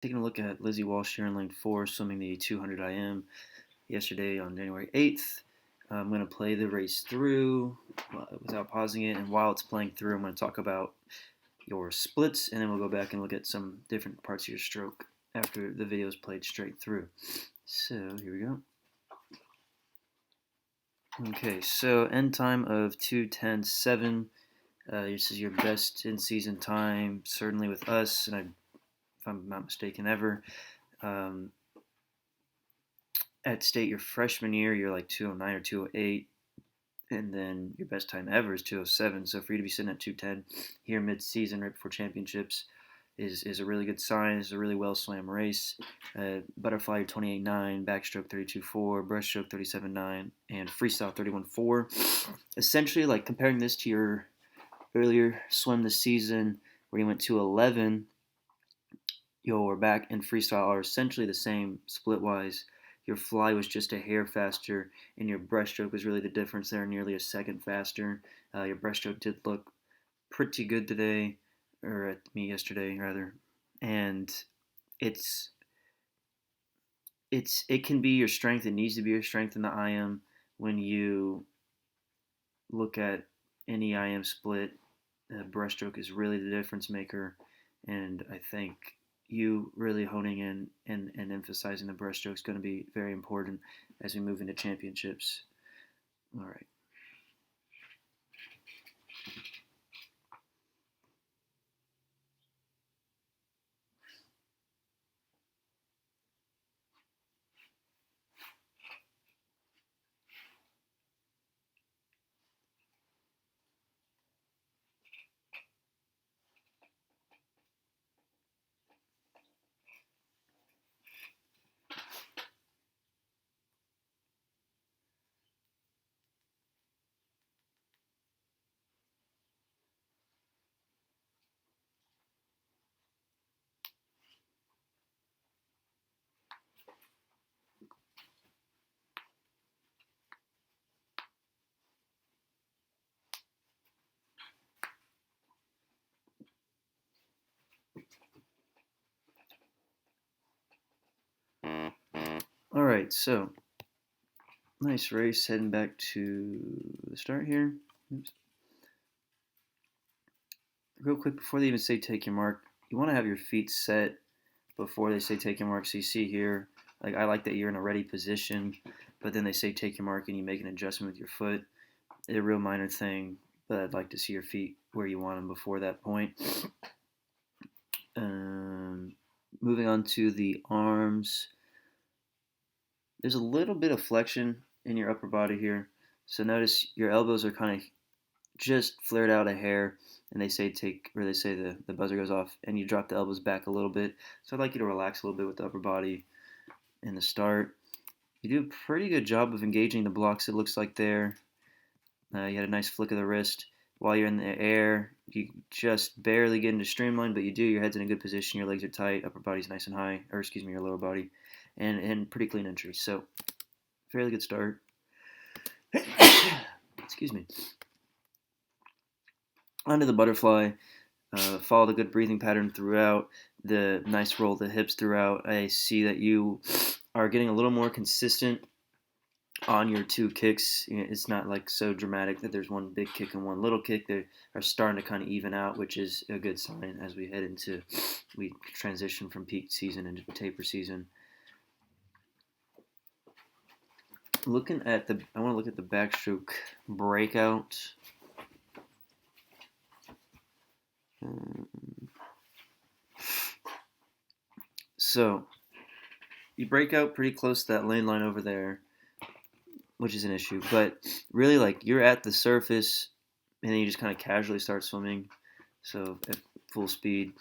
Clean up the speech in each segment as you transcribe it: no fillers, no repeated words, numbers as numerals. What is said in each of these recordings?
Taking a look at Lizzie Walsh here in lane 4, swimming the 200 IM yesterday on January 8th. I'm going to play the race through without pausing it, and while it's playing through, I'm going to talk about your splits, and then we'll go back and look at some different parts of your stroke after the video is played straight through. So here we go. Okay, so end time of 2:10.7. This is your best in-season time, certainly with us, and if I'm not mistaken, ever. At state your freshman year, you're like 209 or 208, and then your best time ever is 207. So for you to be sitting at 210 here mid-season, right before championships, is a really good sign. It's a really well swam race. Butterfly 28.9, backstroke 32.4, breaststroke 37.9, and freestyle 31.4. Essentially, like comparing this to your earlier swim this season where you went 211, your back and freestyle are essentially the same split-wise. Your fly was just a hair faster, and your breaststroke was really the difference there, nearly a second faster. Your breaststroke did look pretty good today, or at me yesterday rather, and it's it can be your strength. It needs to be your strength in the IM when you look at any IM split. Breaststroke is really the difference maker, and I think you really honing in and emphasizing the breaststroke is going to be very important as we move into championships. All right. All right, so nice race. Heading back to the start here. Oops. Real quick, before they even say take your mark, you want to have your feet set before they say take your mark. So you see here, like I like that you're in a ready position, but then they say take your mark and you make an adjustment with your foot. It's a real minor thing, but I'd like to see your feet where you want them before that point. Moving on to the arms. There's a little bit of flexion in your upper body here. So notice your elbows are kind of just flared out a hair, and they say the buzzer goes off, and you drop the elbows back a little bit. So I'd like you to relax a little bit with the upper body in the start. You do a pretty good job of engaging the blocks, it looks like there. You had a nice flick of the wrist. While you're in the air, you just barely get into streamline, but you do. Your head's in a good position, your legs are tight, upper body's nice and high, or excuse me, your lower body, and pretty clean entry. So, fairly good start. Excuse me. Onto the butterfly. Follow the good breathing pattern throughout. The nice roll of the hips throughout. I see that you are getting a little more consistent on your two kicks. It's not like so dramatic that there's one big kick and one little kick. They are starting to kind of even out, which is a good sign as we transition from peak season into taper season. I want to look at the backstroke breakout. So you break out pretty close to that lane line over there, which is an issue. But really, like, you're at the surface, and then you just kind of casually start swimming. So at full speed.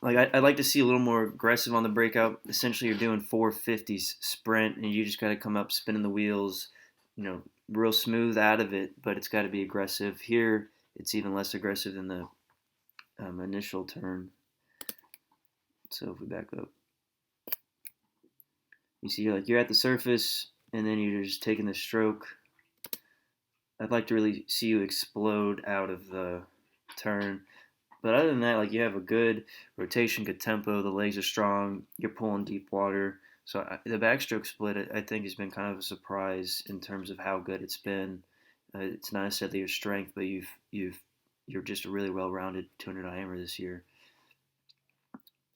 Like, I'd like to see a little more aggressive on the breakout. Essentially, you're doing 450s sprint, and you just got to come up spinning the wheels, real smooth out of it, but it's got to be aggressive. Here, it's even less aggressive than the initial turn. So if we back up, you see you're at the surface, and then you're just taking the stroke. I'd like to really see you explode out of the turn. But other than that, like you have a good rotation, good tempo. The legs are strong. You're pulling deep water. So the backstroke split, I think, has been kind of a surprise in terms of how good it's been. It's not necessarily your strength, but you're just a really well-rounded 200 IMer this year.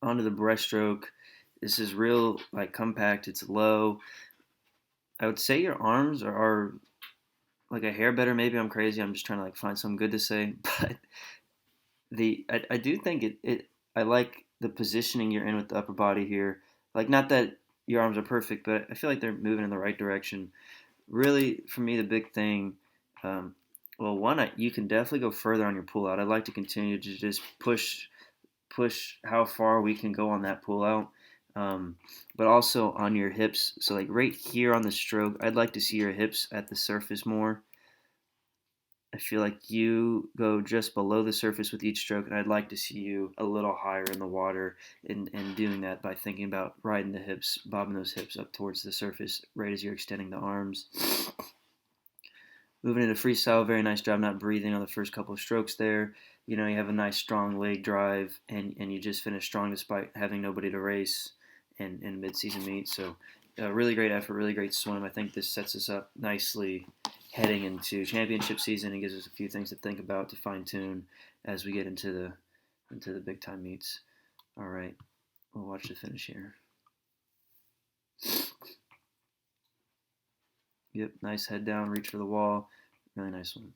Onto the breaststroke. This is real like compact. It's low. I would say your arms are like a hair better. Maybe I'm crazy. I'm just trying to like find something good to say, but I do think it I like the positioning you're in with the upper body here. Like not that your arms are perfect, but I feel like they're moving in the right direction. Really, for me, the big thing, um, well, one, you can definitely go further on your pull out. I'd like to continue to just push how far we can go on that pull out. But also on your hips. So like right here on the stroke, I'd like to see your hips at the surface more. I feel like you go just below the surface with each stroke, and I'd like to see you a little higher in the water and doing that by thinking about riding the hips, bobbing those hips up towards the surface right as you're extending the arms. Moving into freestyle, very nice job not breathing on the first couple of strokes there. You know, you have a nice strong leg drive, and you just finish strong despite having nobody to race in mid-season meet. So, really great effort, really great swim. I think this sets us up nicely heading into championship season and gives us a few things to think about to fine tune as we get into the big time meets. All right, we'll watch the finish here. Yep, nice head down, reach for the wall. Really nice one.